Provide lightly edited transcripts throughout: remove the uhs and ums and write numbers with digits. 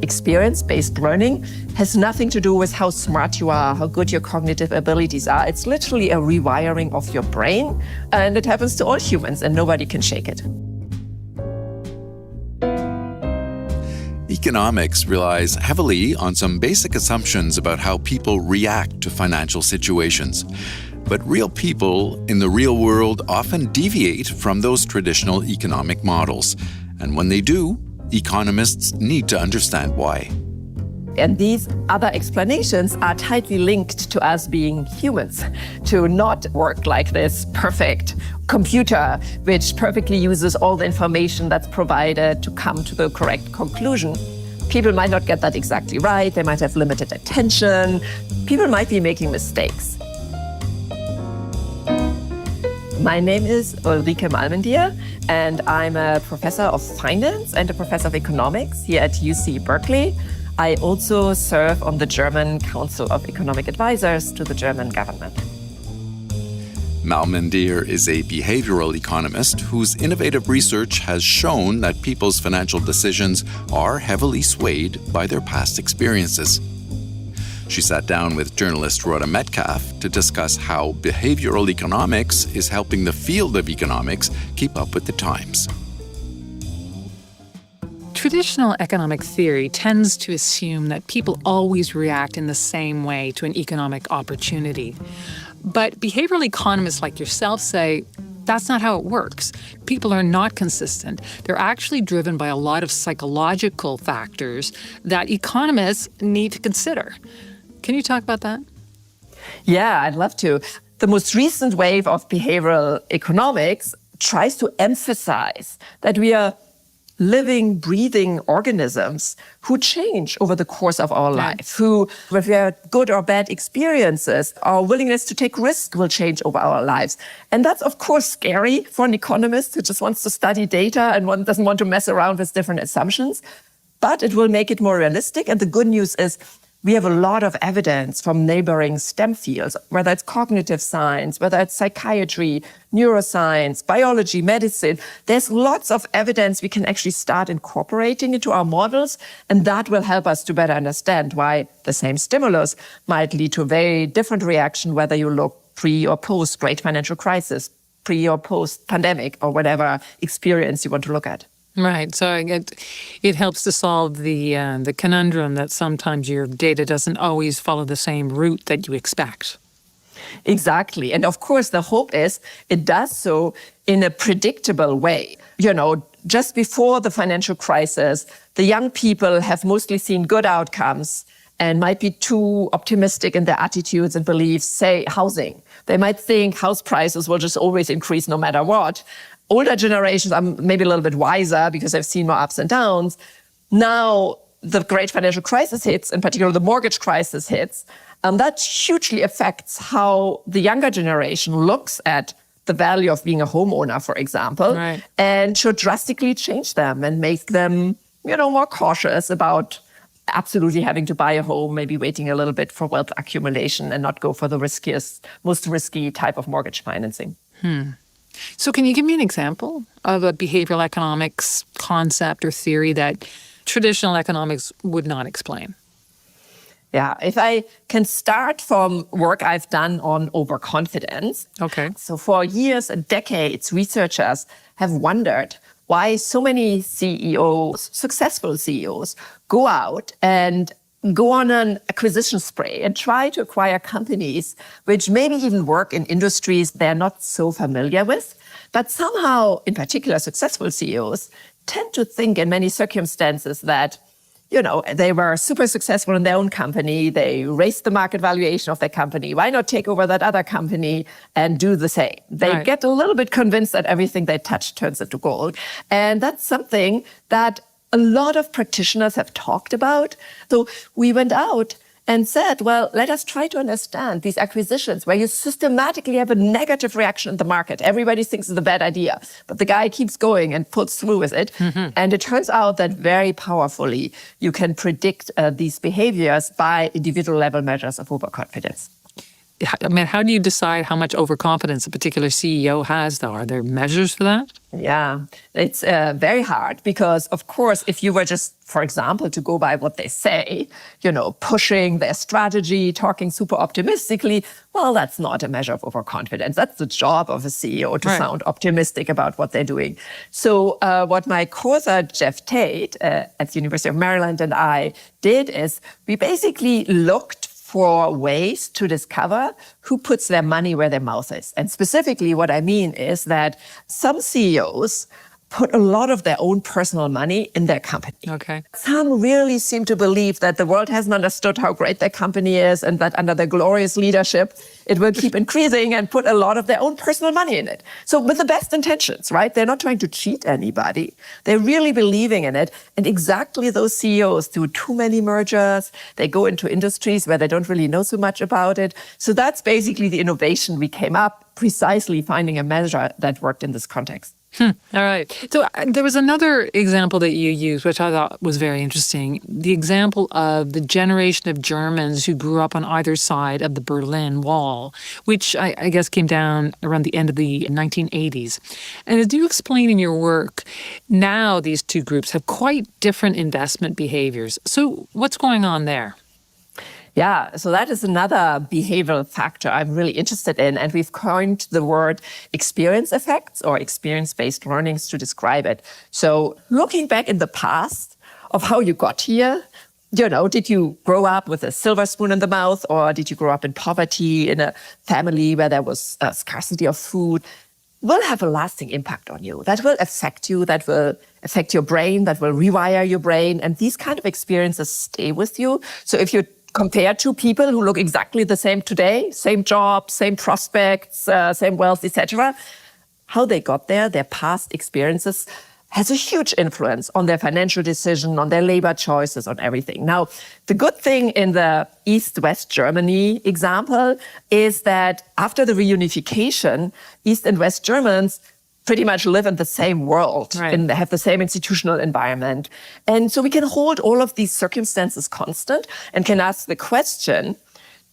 experience-based learning has nothing to do with how smart you are, how good your cognitive abilities are. It's literally a rewiring of your brain, and it happens to all humans, and nobody can shake it. Economics relies heavily on some basic assumptions about how people react to financial situations. But real people in the real world often deviate from those traditional economic models. And when they do, economists need to understand why. And these other explanations are tightly linked to us being humans, to not work like this perfect computer, which perfectly uses all the information that's provided to come to the correct conclusion. People might not get that exactly right. They might have limited attention. People might be making mistakes. My name is Ulrike Malmendier, and I'm a professor of finance and a professor of economics here at UC Berkeley. I also serve on the German Council of Economic Advisors to the German government. Malmendier is a behavioral economist whose innovative research has shown that people's financial decisions are heavily swayed by their past experiences. She sat down with journalist Rhoda Metcalfe to discuss how behavioral economics is helping the field of economics keep up with the times. Traditional economic theory tends to assume that people always react in the same way to an economic opportunity. But behavioral economists like yourself say that's not how it works. People are not consistent. They're actually driven by a lot of psychological factors that economists need to consider. Can you talk about that? Yeah, I'd love to. The most recent wave of behavioral economics tries to emphasize that we are living, breathing organisms who change over the course of our life, who, if we have good or bad experiences, our willingness to take risk will change over our lives. And that's, of course, scary for an economist who just wants to study data and doesn't want to mess around with different assumptions. But it will make it more realistic. And the good news is we have a lot of evidence from neighboring STEM fields, whether it's cognitive science, whether it's psychiatry, neuroscience, biology, medicine. There's lots of evidence we can actually start incorporating into our models, and that will help us to better understand why the same stimulus might lead to a very different reaction, whether you look pre or post great financial crisis, pre or post pandemic, or whatever experience you want to look at. Right. So it helps to solve the conundrum that sometimes your data doesn't always follow the same route that you expect. Exactly. And of course, the hope is it does so in a predictable way. You know, just before the financial crisis, the young people have mostly seen good outcomes and might be too optimistic in their attitudes and beliefs, say housing. They might think house prices will just always increase no matter what. Older generations are maybe a little bit wiser because they've seen more ups and downs. Now the great financial crisis hits, in particular the mortgage crisis hits, that hugely affects how the younger generation looks at the value of being a homeowner, for example, right, and should drastically change them and make them, more cautious about absolutely having to buy a home, maybe waiting a little bit for wealth accumulation and not go for the most risky type of mortgage financing. So can you give me an example of a behavioral economics concept or theory that traditional economics would not explain? Yeah, if I can start from work I've done on overconfidence. Okay. So for years and decades, researchers have wondered why so many CEOs, successful CEOs, go out and go on an acquisition spree and try to acquire companies which maybe even work in industries they're not so familiar with. But somehow, in particular, successful CEOs tend to think in many circumstances that, they were super successful in their own company. They raised the market valuation of their company. Why not take over that other company and do the same? They get a little bit convinced that everything they touch turns into gold. And that's something that a lot of practitioners have talked about. So we went out and said, well, let us try to understand these acquisitions where you systematically have a negative reaction in the market. Everybody thinks it's a bad idea, but the guy keeps going and pulls through with it. Mm-hmm. And it turns out that very powerfully, you can predict these behaviors by individual level measures of overconfidence. I mean, how do you decide how much overconfidence a particular CEO has, though? Are there measures for that? Yeah, it's very hard because, of course, if you were just, for example, to go by what they say, pushing their strategy, talking super optimistically, well, that's not a measure of overconfidence. That's the job of a CEO to sound optimistic about what they're doing. So what my co-author, Jeff Tate, at the University of Maryland and I did is we basically looked for ways to discover who puts their money where their mouth is. And specifically what I mean is that some CEOs put a lot of their own personal money in their company. Okay. Some really seem to believe that the world hasn't understood how great their company is and that under their glorious leadership, it will keep increasing and put a lot of their own personal money in it. So with the best intentions, right? They're not trying to cheat anybody. They're really believing in it. And exactly those CEOs do too many mergers. They go into industries where they don't really know so much about it. So that's basically the innovation we came up, precisely finding a measure that worked in this context. All right. So there was another example that you used, which I thought was very interesting. The example of the generation of Germans who grew up on either side of the Berlin Wall, which I guess came down around the end of the 1980s. And as you explain in your work, now these two groups have quite different investment behaviors. So what's going on there? Yeah, so that is another behavioral factor I'm really interested in. And we've coined the word experience effects or experience-based learnings to describe it. So looking back in the past of how you got here, did you grow up with a silver spoon in the mouth, or did you grow up in poverty in a family where there was a scarcity of food? Will have a lasting impact on you. That will affect you, that will affect your brain, that will rewire your brain. And these kind of experiences stay with you. So if you compare two people who look exactly the same today, same job, same prospects, same wealth, etc., how they got there, their past experiences, has a huge influence on their financial decision, on their labor choices, on everything. Now, the good thing in the East-West Germany example is that after the reunification, East and West Germans pretty much live in the same world and have the same institutional environment. And so we can hold all of these circumstances constant and can ask the question,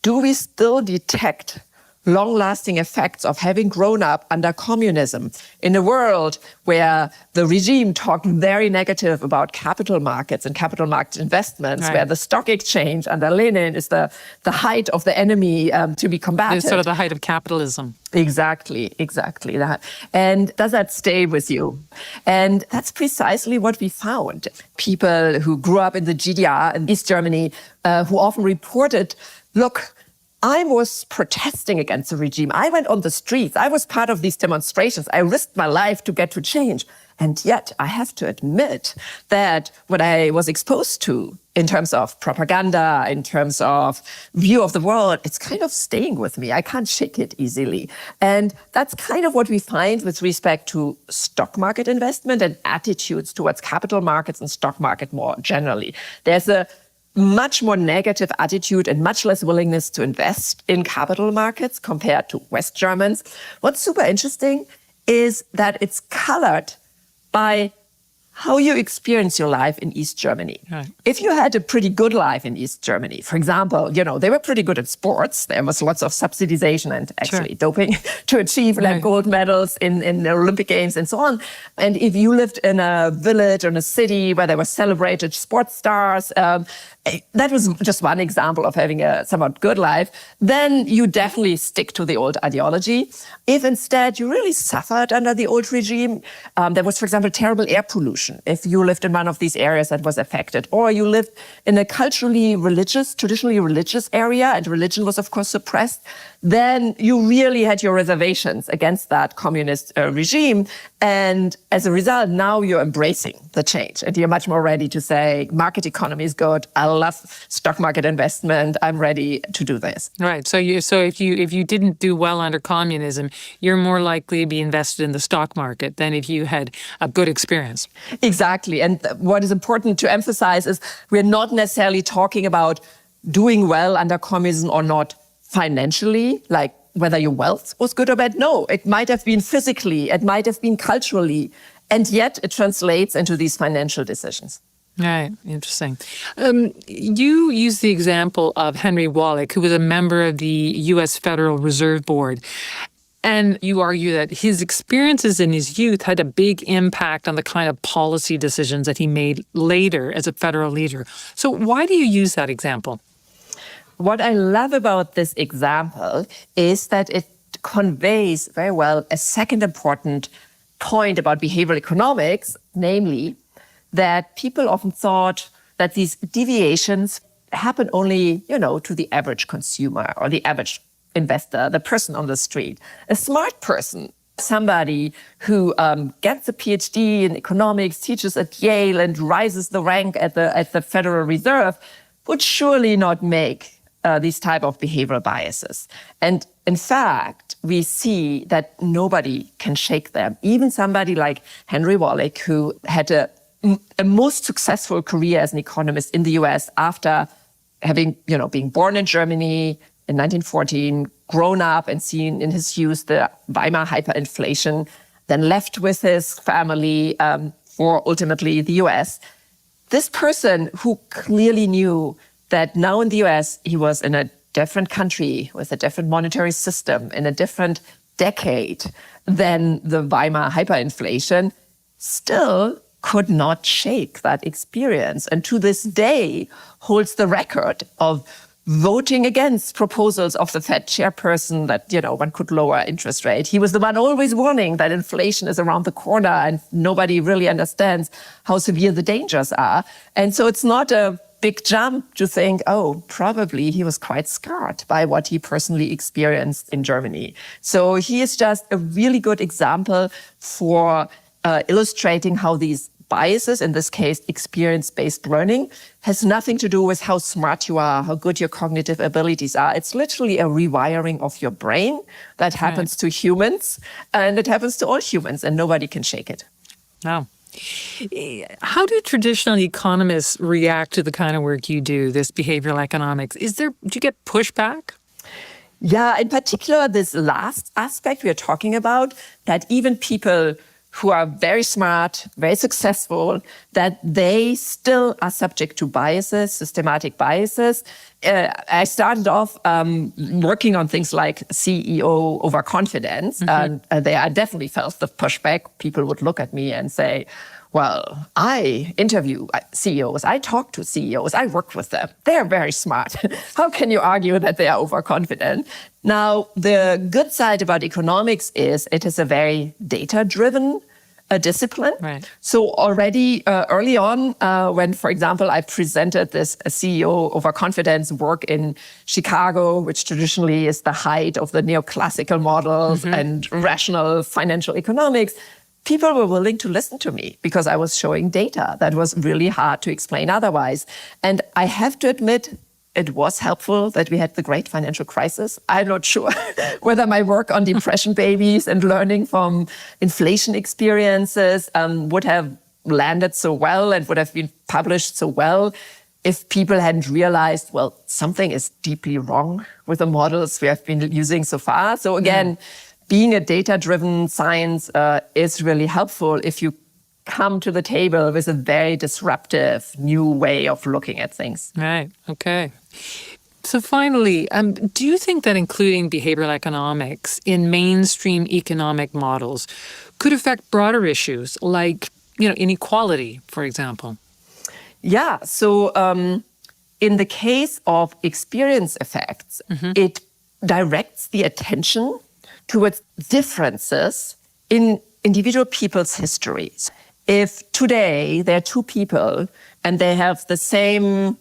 do we still detect long-lasting effects of having grown up under communism in a world where the regime talked very negative about capital markets and capital market investments, where the stock exchange under Lenin is the height of the enemy to be combated. It's sort of the height of capitalism. Exactly that. And does that stay with you? And that's precisely what we found. People who grew up in the GDR in East Germany who often reported, look, I was protesting against the regime. I went on the streets. I was part of these demonstrations. I risked my life to get to change. And yet I have to admit that what I was exposed to in terms of propaganda, in terms of view of the world, it's kind of staying with me. I can't shake it easily. And that's kind of what we find with respect to stock market investment and attitudes towards capital markets and stock market more generally. There's a much more negative attitude and much less willingness to invest in capital markets compared to West Germans. What's super interesting is that it's colored by how you experience your life in East Germany. Right. If you had a pretty good life in East Germany, for example, they were pretty good at sports. There was lots of subsidization and actually doping to achieve like gold medals in the Olympic Games and so on. And if you lived in a village or in a city where there were celebrated sports stars, that was just one example of having a somewhat good life, then you definitely stick to the old ideology. If instead you really suffered under the old regime, there was, for example, terrible air pollution. If you lived in one of these areas that was affected, or you lived in a traditionally religious area, and religion was, of course, suppressed, then you really had your reservations against that communist regime. And as a result, now you're embracing the change. And you're much more ready to say, market economy is good. I love stock market investment. I'm ready to do this. Right. So if you didn't do well under communism, you're more likely to be invested in the stock market than if you had a good experience. Exactly. And what is important to emphasize is we're not necessarily talking about doing well under communism or not financially, like whether your wealth was good or bad. No, it might have been physically, it might have been culturally, and yet it translates into these financial decisions. Right. Interesting. You use the example of Henry Wallach, who was a member of the U.S. Federal Reserve Board. And you argue that his experiences in his youth had a big impact on the kind of policy decisions that he made later as a federal leader. So why do you use that example? What I love about this example is that it conveys very well a second important point about behavioral economics, namely that people often thought that these deviations happen only, to the average consumer or the average investor, the person on the street. A smart person, somebody who gets a PhD in economics, teaches at Yale and rises the rank at the Federal Reserve, would surely not make these type of behavioral biases. And in fact, we see that nobody can shake them. Even somebody like Henry Wallach, who had a most successful career as an economist in the US after having, being born in Germany in 1914, grown up and seen in his youth the Weimar hyperinflation, then left with his family for ultimately the US. This person who clearly knew that now in the US, he was in a different country with a different monetary system, in a different decade than the Weimar hyperinflation, still could not shake that experience. And to this day holds the record of voting against proposals of the Fed chairperson that, one could lower interest rate. He was the one always warning that inflation is around the corner and nobody really understands how severe the dangers are. And so it's not a big jump to think, probably he was quite scarred by what he personally experienced in Germany. So he is just a really good example for illustrating how these biases, in this case, experience-based learning, has nothing to do with how smart you are, how good your cognitive abilities are. It's literally a rewiring of your brain that happens to humans, and it happens to all humans, and nobody can shake it. Wow. How do traditional economists react to the kind of work you do, this behavioral economics? Do you get pushback? Yeah, in particular, this last aspect we are talking about, that even people who are very smart, very successful, that they still are subject to biases, systematic biases. I started off working on things like CEO overconfidence, and I definitely felt the pushback. People would look at me and say, well, I interview CEOs, I talk to CEOs, I work with them. They're very smart. How can you argue that they are overconfident? Now, the good side about economics is it is a very data-driven discipline. Right. So already early on, when, for example, I presented this CEO overconfidence work in Chicago, which traditionally is the height of the neoclassical models and rational financial economics, people were willing to listen to me because I was showing data that was really hard to explain otherwise. And I have to admit, it was helpful that we had the great financial crisis. I'm not sure whether my work on depression babies and learning from inflation experiences would have landed so well and would have been published so well if people hadn't realized, well, something is deeply wrong with the models we have been using so far. So again, being a data-driven science is really helpful if you come to the table with a very disruptive new way of looking at things. Right. Okay. So finally, do you think that including behavioral economics in mainstream economic models could affect broader issues like, inequality, for example? Yeah. So in the case of experience effects, it directs the attention towards differences in individual people's histories. If today there are two people and they have the same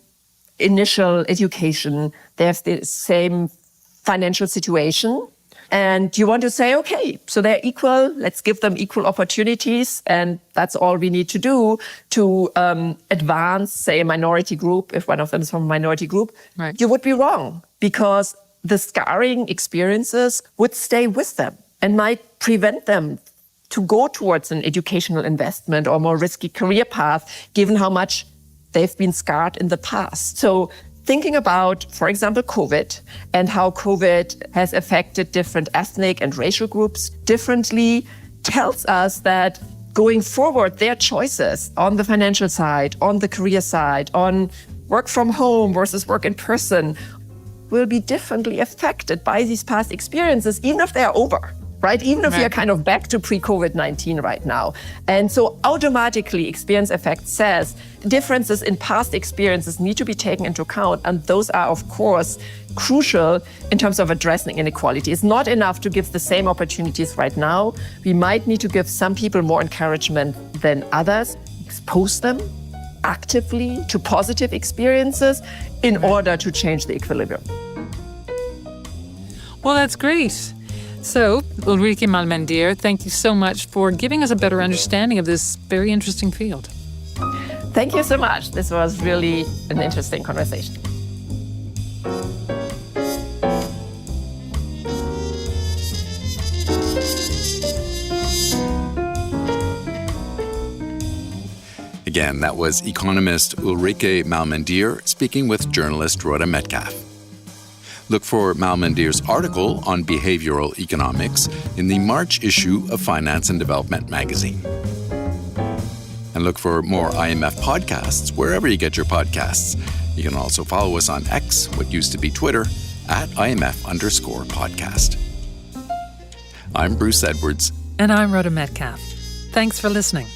initial education, they have the same financial situation, and you want to say, okay, so they're equal, let's give them equal opportunities, and that's all we need to do to advance, say, a minority group, if one of them is from a minority group, right, you would be wrong, because the scarring experiences would stay with them and might prevent them to go towards an educational investment or more risky career path, given how much they've been scarred in the past. So thinking about, for example, COVID and how COVID has affected different ethnic and racial groups differently tells us that going forward, their choices on the financial side, on the career side, on work from home versus work in person will be differently affected by these past experiences, even if they're over, right? Even if we are kind of back to pre-COVID-19 right now. And so automatically experience effect says differences in past experiences need to be taken into account. And those are, of course, crucial in terms of addressing inequality. It's not enough to give the same opportunities right now. We might need to give some people more encouragement than others, expose them actively to positive experiences in order to change the equilibrium. Well, that's great. So, Ulrike Malmendier, thank you so much for giving us a better understanding of this very interesting field. Thank you so much. This was really an interesting conversation. Again, that was economist Ulrike Malmendier speaking with journalist Rhoda Metcalfe. Look for Malmendier's article on behavioral economics in the March issue of Finance and Development magazine. And look for more IMF podcasts wherever you get your podcasts. You can also follow us on X, what used to be Twitter, at IMF_podcast. I'm Bruce Edwards. And I'm Rhoda Metcalfe. Thanks for listening.